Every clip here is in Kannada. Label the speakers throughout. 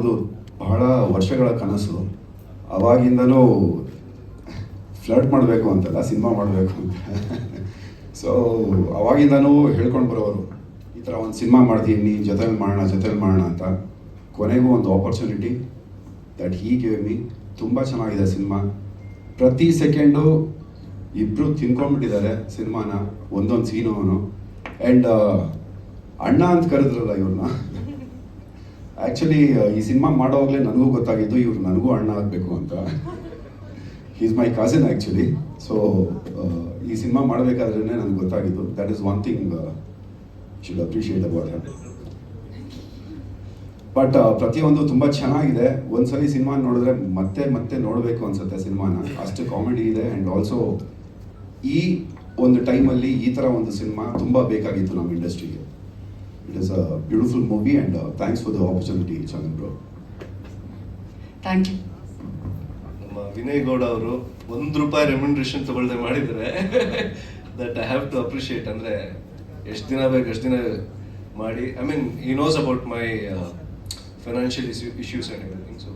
Speaker 1: ಅನ್ನೋದು ಬಹಳ ವರ್ಷಗಳ ಕನಸು. ಅವಾಗಿಂದನೂ ಫ್ಲರ್ಟ್ ಮಾಡಬೇಕು ಅಂತಲ್ಲ, ಸಿನಿಮಾ ಮಾಡಬೇಕು ಅಂತ. ಸೊ ಅವಾಗಿಂದನೂ ಹೇಳ್ಕೊಂಡು ಬರೋರು, ಈ ಥರ ಒಂದು ಸಿನಿಮಾ ಮಾಡ್ತೀನಿ, ಜೊತೆಲಿ ಮಾಡೋಣ ಅಂತ. ಕೊನೆಗೂ ಒಂದು opportunity that he gave me. ತುಂಬ ಚೆನ್ನಾಗಿದೆ ಸಿನಿಮಾ. ಪ್ರತಿ ಸೆಕೆಂಡು ಇಬ್ಬರು ತಿನ್ಕೊಂಡ್ಬಿಟ್ಟಿದ್ದಾರೆ ಸಿನಿಮಾನ, ಒಂದೊಂದು ಸೀನು. ಆ್ಯಂಡ್ ಅಣ್ಣ ಅಂತ ಕರೆದ್ರಲ್ಲ ಇವ್ರನ್ನ, ಆ್ಯಕ್ಚುಲಿ ಈ ಸಿನಿಮಾ ಮಾಡೋವಾಗಲೇ ನನಗೂ ಗೊತ್ತಾಗಿದ್ದು ಇವ್ರು ನನಗೂ ಅಣ್ಣ ಆಗಬೇಕು ಅಂತ. Is my cousin actually. So ಈ ಸಿನಿಮಾ ಮಾಡಬೇಕಾದ್ರೇ ನನಗೆ ಗೊತ್ತಾಗಿದ್ದು. That is one thing should appreciate about her. But ಪ್ರತಿಯೊಂದು ತುಂಬ ಚೆನ್ನಾಗಿದೆ. ಒಂದ್ಸಲಿ ಸಿನಿಮಾ ನೋಡಿದ್ರೆ ಮತ್ತೆ ನೋಡಬೇಕು ಅನ್ಸುತ್ತೆ ಸಿನಿಮಾನ. ಅಷ್ಟು ಕಾಮಿಡಿ ಇದೆ. ಆ್ಯಂಡ್ ಆಲ್ಸೋ ಈ ಒಂದು ಟೈಮಲ್ಲಿ ಈ ಥರ ಒಂದು ಸಿನಿಮಾ ತುಂಬ ಬೇಕಾಗಿತ್ತು ನಮ್ಮ ಇಂಡಸ್ಟ್ರಿಗೆ. It is a beautiful movie and thanks for the opportunity Chandan bro.
Speaker 2: Thank you.
Speaker 3: ನಮ್ಮ ವಿನಯ್ ಗೌಡ ಅವರು ₹1 ರೆಮ್ಯುನರೇಷನ್ ತಗೊಳ್ದೆ ಮಾಡಿದರೆ that I have to appreciate. ಅಂದರೆ ಎಷ್ಟು ದಿನ ಬೇಕು ಅಷ್ಟು ದಿನ ಮಾಡಿ. I mean he knows about my financial issues and everything. So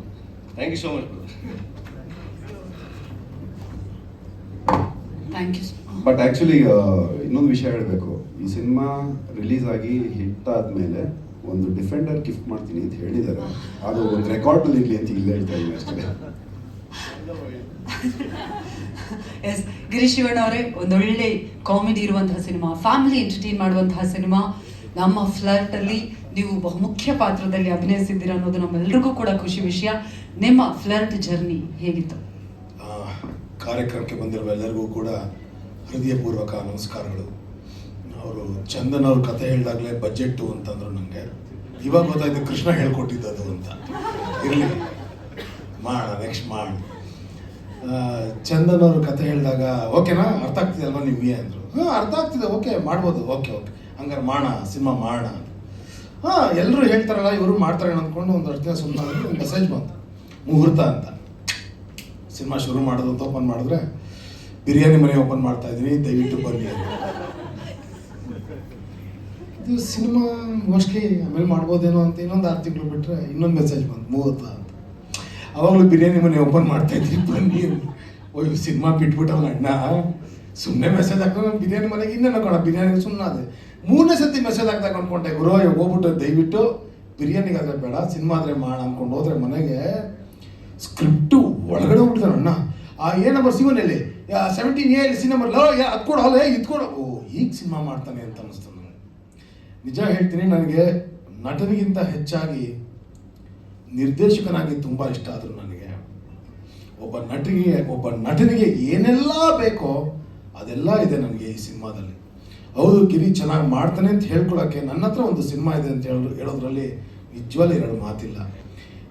Speaker 3: thank you so much brother.
Speaker 2: Thank you.
Speaker 1: But actually ಇನ್ನೊಂದು ವಿಷಯ ಹೇಳಬೇಕು. ಈ ಸಿನಿಮಾ ರಿಲೀಸ್ ಆಗಿ ಹಿಟ್ ಆದಮೇಲೆ ಒಂದು ಡಿಫೆಂಡರ್ ಗಿಫ್ಟ್ ಮಾಡ್ತೀನಿ ಅಂತ ಹೇಳಿದ್ದಾರೆ. ಅದು ಒಂದು ರೆಕಾರ್ಡಲ್ಲಿ ಇರಲಿ ಅಂತ ಇಲ್ಲಿ ಹೇಳ್ತಾ ಇದ್ದೀನಿ ಅಷ್ಟೇ.
Speaker 2: ಎಸ್, ಗಿರೀಶ್ ಶಿವಣ್ಣ ಅವರೇ, ಒಂದೊಳ್ಳೆ ಕಾಮಿಡಿ ಇರುವಂತಹ ಸಿನಿಮಾ, ಫ್ಯಾಮಿಲಿ ಎಂಟರ್ಟೈನ್ ಮಾಡುವಂತಹ ಸಿನಿಮಾ. ನಮ್ಮ ಫ್ಲರ್ಟ್ ಅಲ್ಲಿ ನೀವು ಬಹುಮುಖ್ಯ ಪಾತ್ರದಲ್ಲಿ ಅಭಿನಯಿಸಿದ್ದೀರಾ ಅನ್ನೋದು ನಮ್ಮೆಲ್ಲರಿಗೂ ಕೂಡ ಖುಷಿ ವಿಷಯ. ನಿಮ್ಮ ಫ್ಲರ್ಟ್ ಜರ್ನಿ ಹೇಗಿತ್ತು?
Speaker 4: ಕಾರ್ಯಕ್ರಮಕ್ಕೆ ಬಂದಿರುವ ಎಲ್ಲರಿಗೂ ಕೂಡ ಹೃದಯಪೂರ್ವಕ ನಮಸ್ಕಾರಗಳು. ಅವರು ಚಂದನ್ ಅವ್ರ ಕತೆ ಹೇಳಿದಾಗಲೇ ಬಜೆಟ್ಟು ಅಂತಂದ್ರು. ನನಗೆ ಇವಾಗ ಗೊತ್ತಾಯ್ತು ಕೃಷ್ಣ ಹೇಳ್ಕೊಟ್ಟಿದ್ದದು ಅಂತ. ಇರಲಿ, ಮಾಡೋಣ, ನೆಕ್ಸ್ಟ್ ಮಾಡೋಣ. ಚಂದನ್ ಅವ್ರ ಕತೆ ಹೇಳಿದಾಗ ಓಕೆನಾ, ಅರ್ಥ ಆಗ್ತಿದೆ ಅಲ್ವಾ ನಿಮಗೆ ಅಂದರು. ಅರ್ಥ ಆಗ್ತಿದೆ, ಓಕೆ ಮಾಡ್ಬೋದು, ಓಕೆ ಹಂಗಾರೆ ಮಾಡೋಣ, ಸಿನಿಮಾ ಮಾಡೋಣ. ಎಲ್ಲರೂ ಹೇಳ್ತಾರಲ್ಲ ಇವರು ಮಾಡ್ತಾರೆ ಅಂದ್ಕೊಂಡು ಒಂದು ಅಷ್ಟು ದಿನ ಸುಮ್ಮನೆ ಒಂದು ಮೆಸೇಜ್ ಬಂತು, ಮುಹೂರ್ತ ಅಂತ. ಸಿನಿಮಾ ಶುರು ಮಾಡೋದು ಅಂತ ಓಪನ್ ಮಾಡಿದ್ರೆ, ಬಿರಿಯಾನಿ ಮನೆ ಓಪನ್ ಮಾಡ್ತಾ ಇದ್ದೀನಿ, ದಯವಿಟ್ಟು ಬನ್ನಿ ಅಂತ. ಇದು ಸಿನಿಮಾ ಮೋಸ್ಟ್ಲಿ ಆಮೇಲೆ ಮಾಡ್ಬೋದೇನೋ ಅಂತ ಇನ್ನೊಂದು 6 ತಿಂಗಳು ಬಿಟ್ಟರೆ ಇನ್ನೊಂದು ಮೆಸೇಜ್ ಬಂತು, ಮುಹೂರ್ತ ಅಂತ. ಅವಾಗಲೂ ಬಿರಿಯಾನಿ ಮನೆ ಓಪನ್ ಮಾಡ್ತಾ ಇದ್ದೀನಿ, ಬನ್ನಿ. ಓಯ್ ಸಿನಿಮಾ ಬಿಟ್ಬಿಟ್ಟವಲ್ಲ ಅಣ್ಣ, ಸುಮ್ಮನೆ ಮೆಸೇಜ್ ಹಾಕೊಂಡು ಬಿರಿಯಾನಿ ಮನೆಗೆ ಇನ್ನೇನು ಹಾಕೋಣ, ಬಿರಿಯಾನಿ ಸುಮ್ಮನೆ ಅದೇ 3ನೇ ಸತಿ ಮೆಸೇಜ್ ಹಾಕ್ದಾಗ ಅಂದ್ಕೊಂಡೆ, ಗುರು ಹೋಗ್ಬಿಟ್ಟು ದಯವಿಟ್ಟು ಬಿರಿಯಾನಿಗಾದ್ರೆ ಬೇಡ, ಸಿನಿಮಾ ಆದರೆ ಮಾಡ ಅಂದ್ಕೊಂಡು ಹೋದ್ರೆ ಮನೆಗೆ ಸ್ಕ್ರಿಪ್ಟು ಒಳಗಡೆ ಹೋಗ್ಬಿಡ್ತಾನೆ ಅಣ್ಣ. A ನಂಬರ್ ಸಿಗೋನಲ್ಲಿ 17A ಸಿ ನಂಬರ್ ಅದು ಕೂಡ ಅಲ್ಲ ಇದು ಕೂಡ. ಓ ಈಗ ಸಿನಿಮಾ ಮಾಡ್ತಾನೆ ಅಂತ ಅನ್ನಿಸ್ತು ನನಗೆ. ನಿಜ ಹೇಳ್ತೀನಿ, ನನಗೆ ನಟನಿಗಿಂತ ಹೆಚ್ಚಾಗಿ ನಿರ್ದೇಶಕನಾಗಿ ತುಂಬ ಇಷ್ಟ ಆದರು ನನಗೆ. ಒಬ್ಬ ನಟನಿಗೆ ಏನೆಲ್ಲ ಬೇಕೋ ಅದೆಲ್ಲ ಇದೆ ನನಗೆ ಈ ಸಿನಿಮಾದಲ್ಲಿ. ಹೌದು, ಗಿರಿ ಚೆನ್ನಾಗಿ ಮಾಡ್ತಾನೆ ಅಂತ ಹೇಳ್ಕೊಳಕ್ಕೆ ನನ್ನ ಹತ್ರ ಒಂದು ಸಿನಿಮಾ ಇದೆ ಅಂತ ಹೇಳೋದ್ರಲ್ಲಿ ನಿಜವಾಗ್ಲೂ 2 ಮಾತಿಲ್ಲ.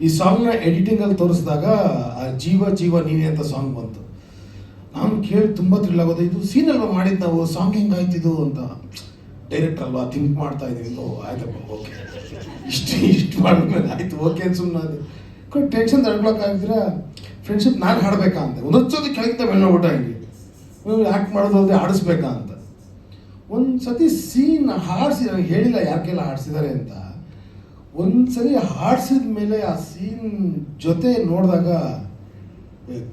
Speaker 4: ಈ ಸಾಂಗ್ನ ಎಡಿಟಿಂಗಲ್ಲಿ ತೋರಿಸಿದಾಗ ಆ ಜೀವ ನೀನೇ ಅಂತ ಸಾಂಗ್ ಬಂತು. ನಾನು ಕೇಳಿ ತುಂಬ ಥ್ರಿಲ್ ಆಗೋದು, ಇದು ಸೀನ್ ಅಲ್ವಾ ಮಾಡಿದ್ದು ನಾವು, ಸಾಂಗ್ ಹೆಂಗಾಯ್ತಿದ್ದು ಅಂತ. ಡೈರೆಕ್ಟ್ ಅಲ್ವಾ ಥಿಂಕ್ ಮಾಡ್ತಾ ಇದ್ದೀವಿ. ಓ ಆಯ್ತಪ್ಪ, ಓಕೆ, ಇಷ್ಟು ಮಾಡಿದ್ಮೇಲೆ ಆಯ್ತು ಓಕೆ ಅಂತ ಸುಮ್ಮನೆ ಅದು ಟೆನ್ಷನ್ ತಡ್ಕೊಳಕ್ಕಾಗಿದ್ರೆ ಫ್ರೆಂಡ್ಶಿಪ್ ನಾನು ಹಾಡಬೇಕಾ ಅಂತ ಒಂದೊಂದ್ಸತಿ ಕೆಳಗಿಂದ ಮೇಲೆ ನೋಡ್ಬಿಟ್ಟ ಹಿಂಗೆ ಆ್ಯಕ್ಟ್ ಮಾಡೋದು ಅದೇ ಆಡಿಸ್ಬೇಕಾ ಅಂತ. ಒಂದು ಸತಿ ಸೀನ್ ಹಾಡಿಸಿ, ನನಗೆ ಹೇಳಿಲ್ಲ ಯಾರಿಗೆಲ್ಲ ಹಾಡಿಸಿದ್ದಾರೆ ಅಂತ. ಒಂದ್ಸರಿ ಹಾಡಿಸಿದ ಮೇಲೆ ಆ ಸೀನ್ ಜೊತೆ ನೋಡಿದಾಗ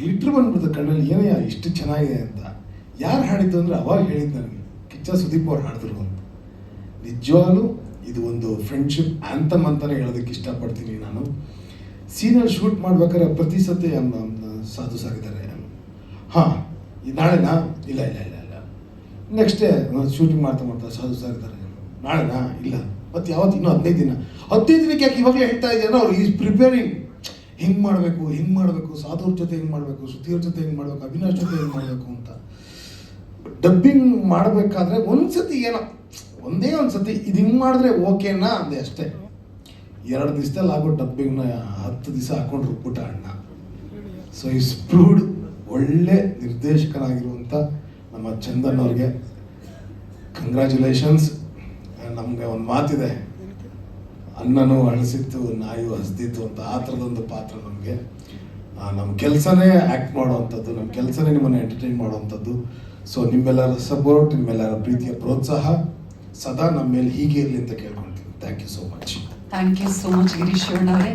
Speaker 4: ಗ್ಲಿಟ್ರ್ ಬಂದ್ಬಿಡ್ತು ಕಣ್ಣಲ್ಲಿ, ಏನೇ ಇಷ್ಟು ಚೆನ್ನಾಗಿದೆ ಅಂತ. ಯಾರು ಹಾಡಿದ್ದು ಅಂದರೆ ಅವಾಗ ಹೇಳಿದ್ದು ನನಗೆ, ಕಿಚ್ಚ ಸುದೀಪ್ ಅವ್ರು ಹಾಡಿದ್ರು ಅಂತ. ನಿಜವಾಗ್ಲೂ ಇದು ಒಂದು ಫ್ರೆಂಡ್ಶಿಪ್ ಆ್ಯಂಥಮ್ ಅಂತಲೇ ಹೇಳೋದಕ್ಕೆ ಇಷ್ಟಪಡ್ತೀನಿ ನಾನು. ಸೀನಲ್ಲಿ ಶೂಟ್ ಮಾಡ್ಬೇಕಾದ್ರೆ ಪ್ರತಿ ಸತಿ ಸಾಧು ಸಾಗಿದ್ದಾರೆ. ಹಾಂ ನಾಳೆನಾ? ಇಲ್ಲ ನೆಕ್ಸ್ಟ್ ಡೇ ಶೂಟಿಂಗ್ ಮಾಡ್ತಾ ಸಾಧು ಸಾಗಿದ್ದಾರೆ. ನಾಳೆನಾ? ಇಲ್ಲ. ಮತ್ತು ಯಾವತ್ತು ಇನ್ನೂ 15 ದಿನಕ್ಕೆ ಯಾಕೆ ಇವಾಗಲೇ ಹೇಳ್ತಾ ಇದ್ದೀರ? ಅವ್ರು ಈಸ್ ಪ್ರಿಪೇರಿಂಗ್. ಹಿಂಗೆ ಮಾಡಬೇಕು, ಸಾಧುವ್ರ ಜೊತೆ ಹಿಂಗೆ ಮಾಡಬೇಕು, ಶ್ರುತಿಯವ್ರ ಜೊತೆ ಹಿಂಗೆ ಮಾಡಬೇಕು, ಅವಿನಾಶ್ ಜೊತೆ ಹಿಂಗೆ ಮಾಡಬೇಕು ಅಂತ. ಡಬ್ಬಿಂಗ್ ಮಾಡಬೇಕಾದ್ರೆ ಒಂದೇ ಒಂದು ಸತಿ ಇದು ಹಿಂಗೆ ಮಾಡಿದ್ರೆ ಓಕೆನಾ ಅಂದೆ ಅಷ್ಟೇ. 2 ದಿವಸದಲ್ಲಿ ಆಗೋ ಡಬ್ಬಿಂಗ್ನ 10 ದಿವಸ ಹಾಕೊಂಡು ರುಬ್ಬಿಟ್ಟ ಅಣ್ಣ. So is proved. ಒಳ್ಳೆ ನಿರ್ದೇಶಕನಾಗಿರುವಂಥ ನಮ್ಮ ಚಂದನ್ ಅವ್ರಿಗೆ ಕಂಗ್ರ್ಯಾಚುಲೇಷನ್ಸ್. ನಮಗೆ ಒಂದು ಮಾತಿದೆ, ಅನ್ನನೂ ಅಳಿಸಿತ್ತು ನಾಯು ಹಸ್ದಿತ್ತು ಅಂತ. ಆ ಥರದೊಂದು ಪಾತ್ರ ನಮಗೆ. ನಮ್ಮ ಕೆಲಸನೇ ಆ್ಯಕ್ಟ್ ಮಾಡುವಂಥದ್ದು, ನಮ್ಮ ಕೆಲಸನೇ ನಿಮ್ಮನ್ನು ಎಂಟರ್ಟೈನ್ ಮಾಡುವಂಥದ್ದು. ಸೊ ನಿಮ್ಮೆಲ್ಲರ ಸಪೋರ್ಟ್, ನಿಮ್ಮೆಲ್ಲರ ಪ್ರೀತಿಯ ಪ್ರೋತ್ಸಾಹ ಸದಾ ನಮ್ಮ ಮೇಲೆ ಹೀಗೆ ಇರಲಿ ಅಂತ ಕೇಳ್ಕೊಳ್ತೀನಿ. Thank you so much.
Speaker 2: Thank you so much Girish Shivanna ಅವರೇ.